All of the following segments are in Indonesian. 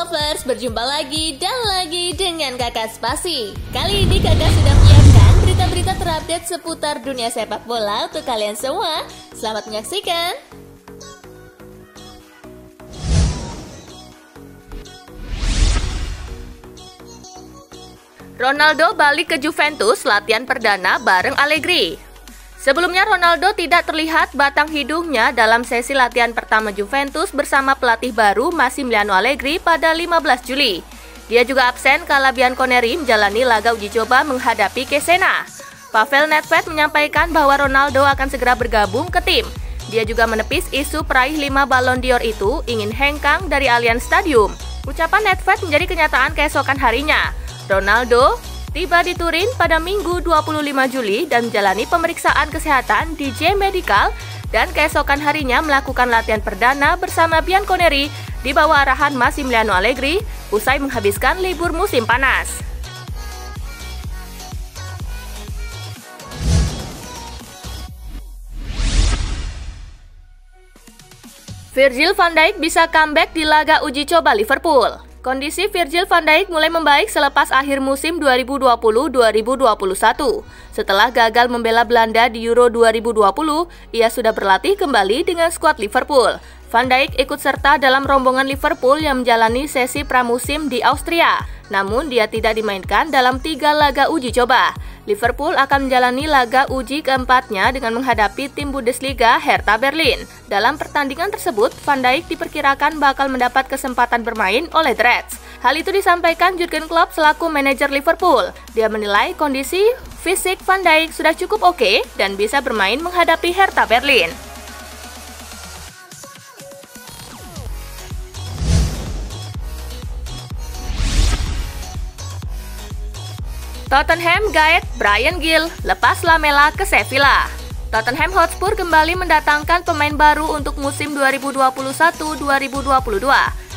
Lovers, berjumpa lagi dan lagi dengan Kakak Spasi. Kali ini Kakak sudah menyiapkan berita-berita terupdate seputar dunia sepak bola untuk kalian semua. Selamat menyaksikan. Ronaldo balik ke Juventus latihan perdana bareng Allegri. Sebelumnya Ronaldo tidak terlihat batang hidungnya dalam sesi latihan pertama Juventus bersama pelatih baru Massimiliano Allegri pada 15 Juli. Dia juga absen kala Bianconeri menjalani laga uji coba menghadapi Cesena. Pavel Nedved menyampaikan bahwa Ronaldo akan segera bergabung ke tim. Dia juga menepis isu peraih 5 Ballon d'Or itu ingin hengkang dari Allianz Stadium. Ucapan Nedved menjadi kenyataan keesokan harinya. Ronaldo tiba di Turin pada Minggu 25 Juli dan menjalani pemeriksaan kesehatan di J Medical dan keesokan harinya melakukan latihan perdana bersama Bianconeri di bawah arahan Massimiliano Allegri usai menghabiskan libur musim panas. Virgil van Dijk bisa comeback di laga uji coba Liverpool. Kondisi Virgil van Dijk mulai membaik selepas akhir musim 2020-2021. Setelah gagal membela Belanda di Euro 2020, ia sudah berlatih kembali dengan skuad Liverpool. Van Dijk ikut serta dalam rombongan Liverpool yang menjalani sesi pramusim di Austria. Namun dia tidak dimainkan dalam 3 laga uji coba. Liverpool akan menjalani laga uji keempatnya dengan menghadapi tim Bundesliga Hertha Berlin. Dalam pertandingan tersebut, Van Dijk diperkirakan bakal mendapat kesempatan bermain oleh The Reds. Hal itu disampaikan Jurgen Klopp selaku manajer Liverpool. Dia menilai kondisi fisik Van Dijk sudah cukup oke dan bisa bermain menghadapi Hertha Berlin. Tottenham gaet Bryan Gil, lepas Lamela ke Sevilla. Tottenham Hotspur kembali mendatangkan pemain baru untuk musim 2021-2022.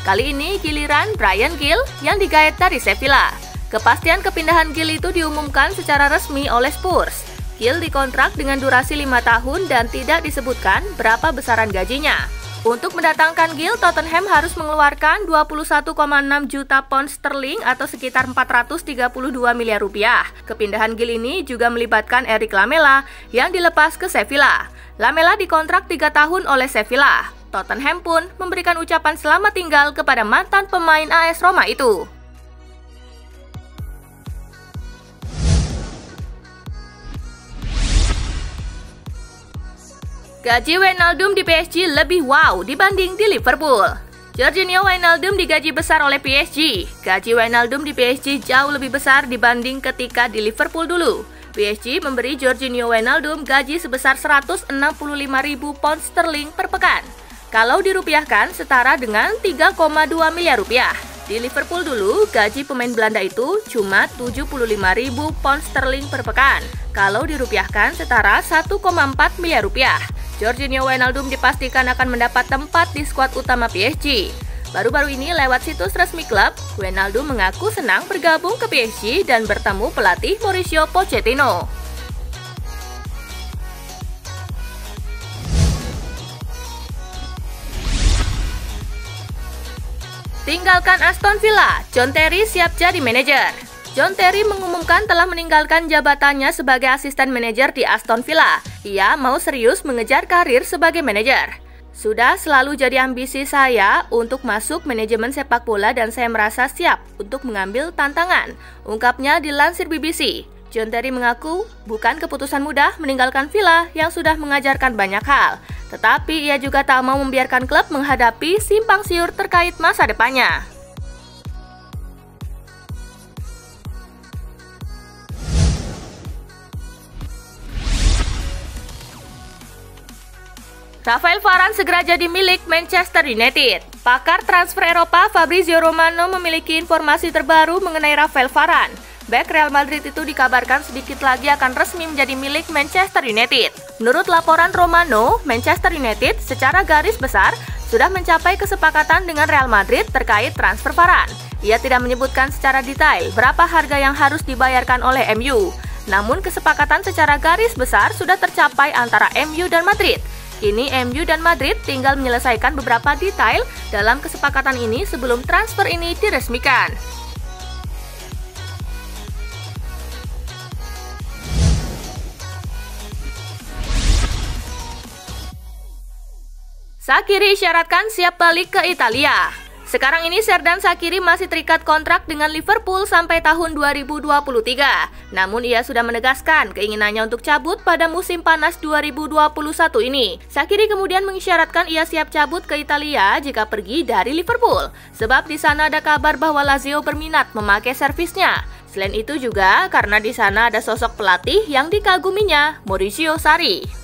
Kali ini giliran Bryan Gil yang digaet dari Sevilla. Kepastian kepindahan Gil itu diumumkan secara resmi oleh Spurs. Gil dikontrak dengan durasi 5 tahun dan tidak disebutkan berapa besaran gajinya. Untuk mendatangkan Gil, Tottenham harus mengeluarkan 21,6 juta pound sterling atau sekitar 432 miliar rupiah. Kepindahan Gil ini juga melibatkan Eric Lamela yang dilepas ke Sevilla. Lamela dikontrak 3 tahun oleh Sevilla. Tottenham pun memberikan ucapan selamat tinggal kepada mantan pemain AS Roma itu. Gaji Wijnaldum di PSG lebih wow dibanding di Liverpool. Georginio Wijnaldum digaji besar oleh PSG. Gaji Wijnaldum di PSG jauh lebih besar dibanding ketika di Liverpool dulu. PSG memberi Georginio Wijnaldum gaji sebesar 165.000 pound sterling per pekan. Kalau dirupiahkan setara dengan 3,2 miliar rupiah. Di Liverpool dulu, gaji pemain Belanda itu cuma 75.000 pound sterling per pekan. Kalau dirupiahkan setara 1,4 miliar rupiah. Georginio Wijnaldum dipastikan akan mendapat tempat di skuad utama PSG. Baru-baru ini lewat situs resmi klub, Wijnaldum mengaku senang bergabung ke PSG dan bertemu pelatih Mauricio Pochettino. Tinggalkan Aston Villa, John Terry siap jadi manajer. John Terry mengumumkan telah meninggalkan jabatannya sebagai asisten manajer di Aston Villa. Ia mau serius mengejar karir sebagai manajer. Sudah selalu jadi ambisi saya untuk masuk manajemen sepak bola dan saya merasa siap untuk mengambil tantangan, ungkapnya dilansir BBC. John Terry mengaku bukan keputusan mudah meninggalkan Villa yang sudah mengajarkan banyak hal, tetapi ia juga tak mau membiarkan klub menghadapi simpang siur terkait masa depannya. Rafael Varane segera jadi milik Manchester United. Pakar transfer Eropa Fabrizio Romano memiliki informasi terbaru mengenai Rafael Varane. Bek Real Madrid itu dikabarkan sedikit lagi akan resmi menjadi milik Manchester United. Menurut laporan Romano, Manchester United secara garis besar sudah mencapai kesepakatan dengan Real Madrid terkait transfer Varane. Ia tidak menyebutkan secara detail berapa harga yang harus dibayarkan oleh MU. Namun kesepakatan secara garis besar sudah tercapai antara MU dan Madrid. Kini MU dan Madrid tinggal menyelesaikan beberapa detail dalam kesepakatan ini sebelum transfer ini diresmikan. Shaqiri isyaratkan siap balik ke Italia. Sekarang ini Xherdan Shaqiri masih terikat kontrak dengan Liverpool sampai tahun 2023. Namun ia sudah menegaskan keinginannya untuk cabut pada musim panas 2021 ini. Shaqiri kemudian mengisyaratkan ia siap cabut ke Italia jika pergi dari Liverpool. Sebab di sana ada kabar bahwa Lazio berminat memakai servisnya. Selain itu juga karena di sana ada sosok pelatih yang dikaguminya, Maurizio Sarri.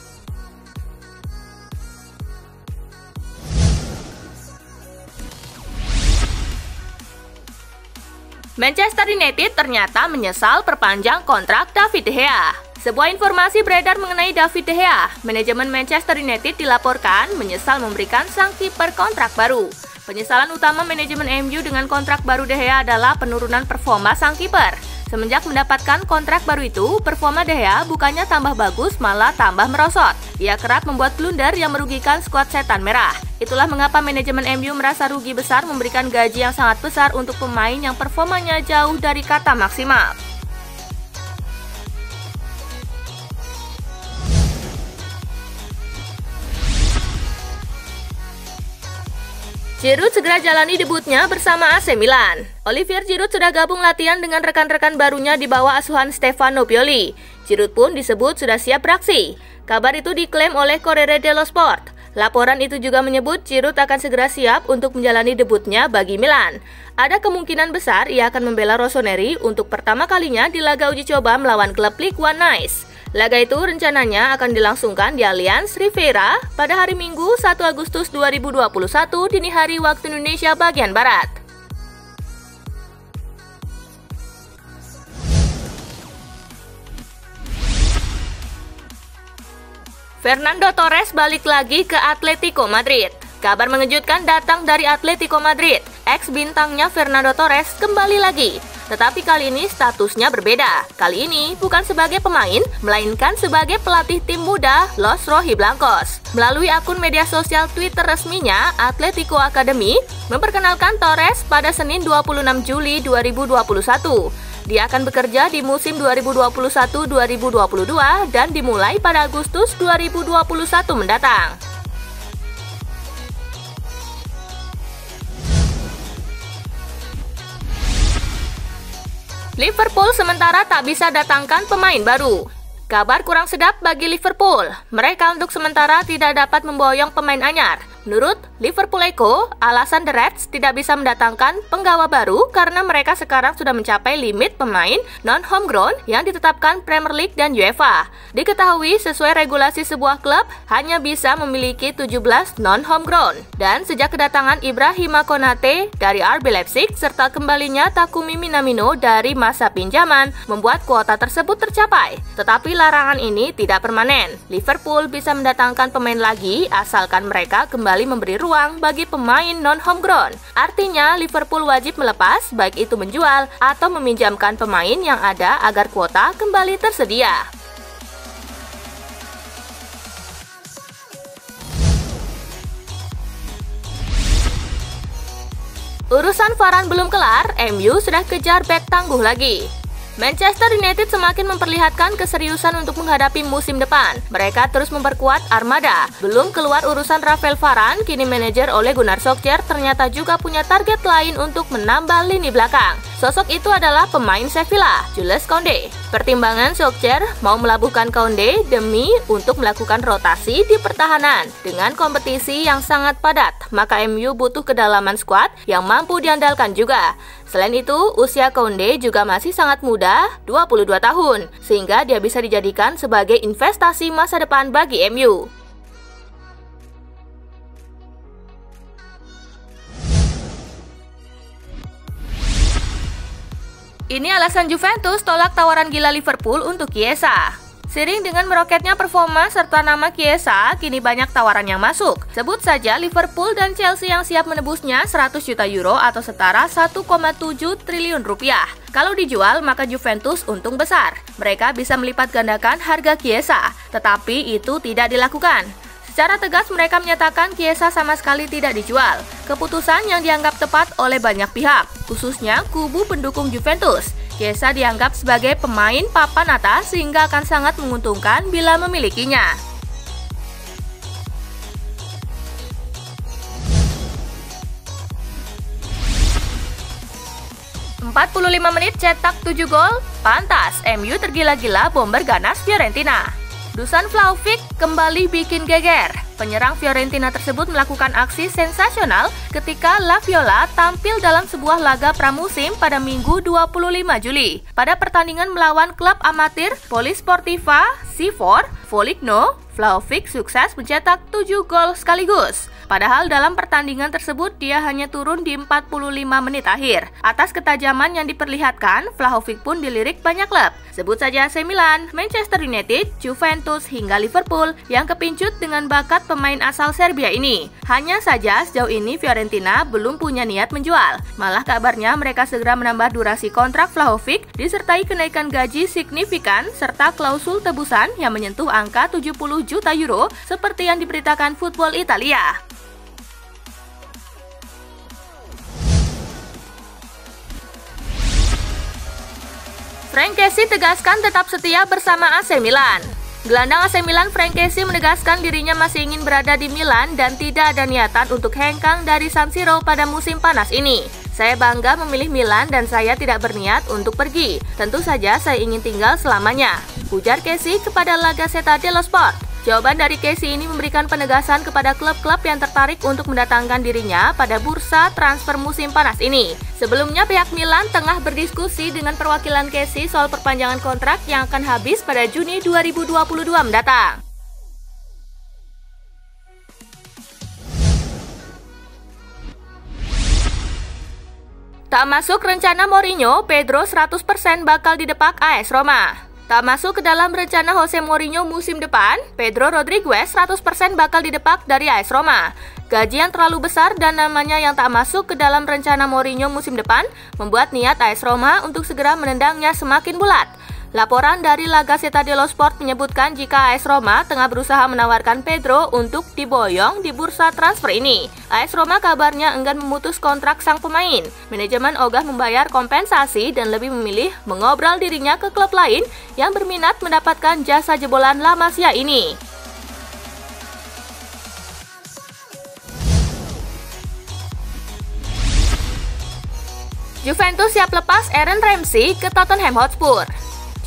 Manchester United ternyata menyesal perpanjang kontrak David De Gea. Sebuah informasi beredar mengenai David De Gea. Manajemen Manchester United dilaporkan menyesal memberikan sang kiper kontrak baru. Penyesalan utama manajemen MU dengan kontrak baru De Gea adalah penurunan performa sang kiper. Semenjak mendapatkan kontrak baru itu, performa De Gea bukannya tambah bagus, malah tambah merosot. Ia kerap membuat blunder yang merugikan skuad Setan Merah. Itulah mengapa manajemen MU merasa rugi besar memberikan gaji yang sangat besar untuk pemain yang performanya jauh dari kata maksimal. Giroud segera jalani debutnya bersama AC Milan. Olivier Giroud sudah gabung latihan dengan rekan-rekan barunya di bawah asuhan Stefano Pioli. Giroud pun disebut sudah siap beraksi. Kabar itu diklaim oleh Corriere dello Sport. Laporan itu juga menyebut Giroud akan segera siap untuk menjalani debutnya bagi Milan. Ada kemungkinan besar ia akan membela Rossoneri untuk pertama kalinya di laga uji coba melawan klub Ligue 1 Nice. Laga itu rencananya akan dilangsungkan di Allianz Riviera pada hari Minggu 1 Agustus 2021 dini hari waktu Indonesia bagian Barat. Fernando Torres balik lagi ke Atletico Madrid. Kabar mengejutkan datang dari Atletico Madrid. Ex-bintangnya Fernando Torres kembali lagi. Tetapi kali ini statusnya berbeda. Kali ini bukan sebagai pemain, melainkan sebagai pelatih tim muda Los Rojiblancos. Melalui akun media sosial Twitter resminya, Atletico Academy memperkenalkan Torres pada Senin 26 Juli 2021. Dia akan bekerja di musim 2021-2022 dan dimulai pada Agustus 2021 mendatang. Liverpool sementara tak bisa datangkan pemain baru. Kabar kurang sedap bagi Liverpool. Mereka untuk sementara tidak dapat memboyong pemain anyar. Menurut Liverpool Echo, alasan The Reds tidak bisa mendatangkan penggawa baru karena mereka sekarang sudah mencapai limit pemain non-homegrown yang ditetapkan Premier League dan UEFA. Diketahui sesuai regulasi sebuah klub hanya bisa memiliki 17 non-homegrown. Dan sejak kedatangan Ibrahima Konate dari RB Leipzig serta kembalinya Takumi Minamino dari masa pinjaman membuat kuota tersebut tercapai. Tetapi larangan ini tidak permanen. Liverpool bisa mendatangkan pemain lagi asalkan mereka kembali memberi ruang bagi pemain non-homegrown. Artinya, Liverpool wajib melepas, baik itu menjual atau meminjamkan pemain yang ada agar kuota kembali tersedia. Urusan Varane belum kelar, MU sudah kejar bek tangguh lagi. Manchester United semakin memperlihatkan keseriusan untuk menghadapi musim depan. Mereka terus memperkuat armada. Belum keluar urusan Rafael Varane, kini manajer Ole Gunnar Solskjaer ternyata juga punya target lain untuk menambah lini belakang. Sosok itu adalah pemain Sevilla, Jules Koundé. Pertimbangan Solskjaer mau melabuhkan Koundé demi untuk melakukan rotasi di pertahanan. Dengan kompetisi yang sangat padat, maka MU butuh kedalaman skuad yang mampu diandalkan juga. Selain itu, usia Koundé juga masih sangat muda, 22 tahun, sehingga dia bisa dijadikan sebagai investasi masa depan bagi MU. Ini alasan Juventus tolak tawaran gila Liverpool untuk Chiesa. Seiring dengan meroketnya performa serta nama Chiesa, kini banyak tawaran yang masuk. Sebut saja Liverpool dan Chelsea yang siap menebusnya 100 juta euro atau setara 1,7 triliun rupiah. Kalau dijual, maka Juventus untung besar. Mereka bisa melipat gandakan harga Chiesa, tetapi itu tidak dilakukan. Secara tegas mereka menyatakan Chiesa sama sekali tidak dijual. Keputusan yang dianggap tepat oleh banyak pihak, khususnya kubu pendukung Juventus. Chiesa dianggap sebagai pemain papan atas sehingga akan sangat menguntungkan bila memilikinya. 45 menit cetak 7 gol, pantas MU tergila-gila bomber ganas Fiorentina. Dusan Vlahovic kembali bikin geger. Penyerang Fiorentina tersebut melakukan aksi sensasional ketika La Viola tampil dalam sebuah laga pramusim pada Minggu 25 Juli. Pada pertandingan melawan klub amatir Polisportiva C4 Foligno, Vlahovic sukses mencetak 7 gol sekaligus. Padahal dalam pertandingan tersebut dia hanya turun di 45 menit akhir. Atas ketajaman yang diperlihatkan, Vlahovic pun dilirik banyak klub. Sebut saja AC Milan, Manchester United, Juventus, hingga Liverpool yang kepincut dengan bakat pemain asal Serbia ini. Hanya saja sejauh ini Fiorentina belum punya niat menjual. Malah kabarnya mereka segera menambah durasi kontrak Vlahovic disertai kenaikan gaji signifikan serta klausul tebusan yang menyentuh angka 70 juta euro seperti yang diberitakan Football Italia. Frank Kessie tegaskan tetap setia bersama AC Milan. Gelandang AC Milan Frank Kessie menegaskan dirinya masih ingin berada di Milan dan tidak ada niatan untuk hengkang dari San Siro pada musim panas ini. Saya bangga memilih Milan dan saya tidak berniat untuk pergi. Tentu saja saya ingin tinggal selamanya, ujar Kessie kepada La Gazzetta dello Sport. Jawaban dari Kessie ini memberikan penegasan kepada klub-klub yang tertarik untuk mendatangkan dirinya pada bursa transfer musim panas ini. Sebelumnya pihak Milan tengah berdiskusi dengan perwakilan Kessie soal perpanjangan kontrak yang akan habis pada Juni 2022 mendatang. Tak masuk rencana Mourinho, Pedro 100% bakal didepak AS Roma. Tak masuk ke dalam rencana Jose Mourinho musim depan, Pedro Rodriguez 100% bakal didepak dari AS Roma. Gaji yang terlalu besar dan namanya yang tak masuk ke dalam rencana Mourinho musim depan membuat niat AS Roma untuk segera menendangnya semakin bulat. Laporan dari La Gazzetta dello Sport menyebutkan jika AS Roma tengah berusaha menawarkan Pedro untuk diboyong di bursa transfer ini. AS Roma kabarnya enggan memutus kontrak sang pemain. Manajemen ogah membayar kompensasi dan lebih memilih mengobrol dirinya ke klub lain yang berminat mendapatkan jasa jebolan La Masia ini. Juventus siap lepas Aaron Ramsey ke Tottenham Hotspur.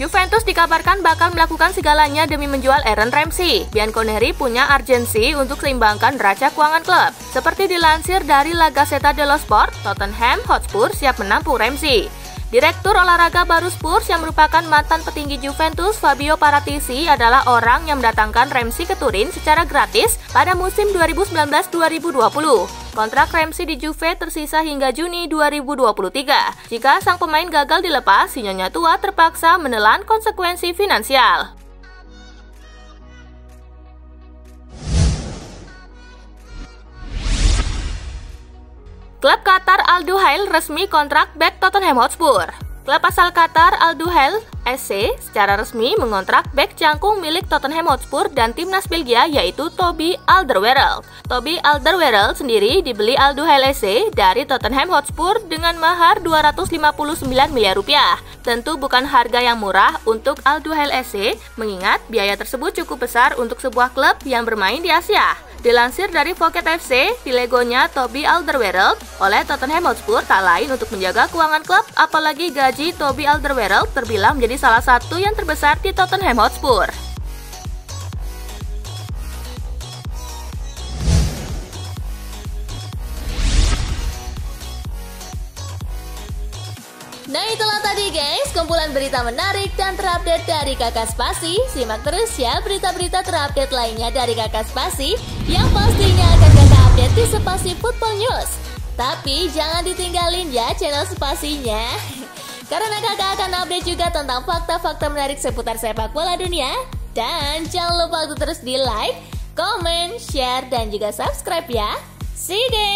Juventus dikabarkan bakal melakukan segalanya demi menjual Aaron Ramsey. Bianconeri punya urgensi untuk seimbangkan neraca keuangan klub. Seperti dilansir dari La Gazzetta dello Sport, Tottenham Hotspur siap menampung Ramsey. Direktur olahraga baru Spurs yang merupakan mantan petinggi Juventus, Fabio Paratici, adalah orang yang mendatangkan Ramsey ke Turin secara gratis pada musim 2019-2020. Kontrak Ramsey di Juve tersisa hingga Juni 2023. Jika sang pemain gagal dilepas, si nyonya tua terpaksa menelan konsekuensi finansial. Klub Qatar Al Duhail resmi kontrak bek Tottenham Hotspur. Klub asal Qatar Al Duhail SC secara resmi mengontrak bek jangkung milik Tottenham Hotspur dan timnas Belgia yaitu Toby Alderweireld. Toby Alderweireld sendiri dibeli Al Duhail SC dari Tottenham Hotspur dengan mahar 259 miliar rupiah. Tentu bukan harga yang murah untuk Al Duhail SC, mengingat biaya tersebut cukup besar untuk sebuah klub yang bermain di Asia. Dilansir dari Pocket FC, dilegonya Toby Alderweireld oleh Tottenham Hotspur tak lain untuk menjaga keuangan klub, apalagi gaji Toby Alderweireld terbilang menjadi salah satu yang terbesar di Tottenham Hotspur. Nah itulah tadi guys, kumpulan berita menarik dan terupdate dari Kakak Spasi. Simak terus ya berita-berita terupdate lainnya dari Kakak Spasi yang pastinya akan Kakak update di Spasi Football News. Tapi jangan ditinggalin ya channel Spasinya, karena Kakak akan update juga tentang fakta-fakta menarik seputar sepak bola dunia. Dan jangan lupa untuk terus di like, comment, share, dan juga subscribe ya. See you guys!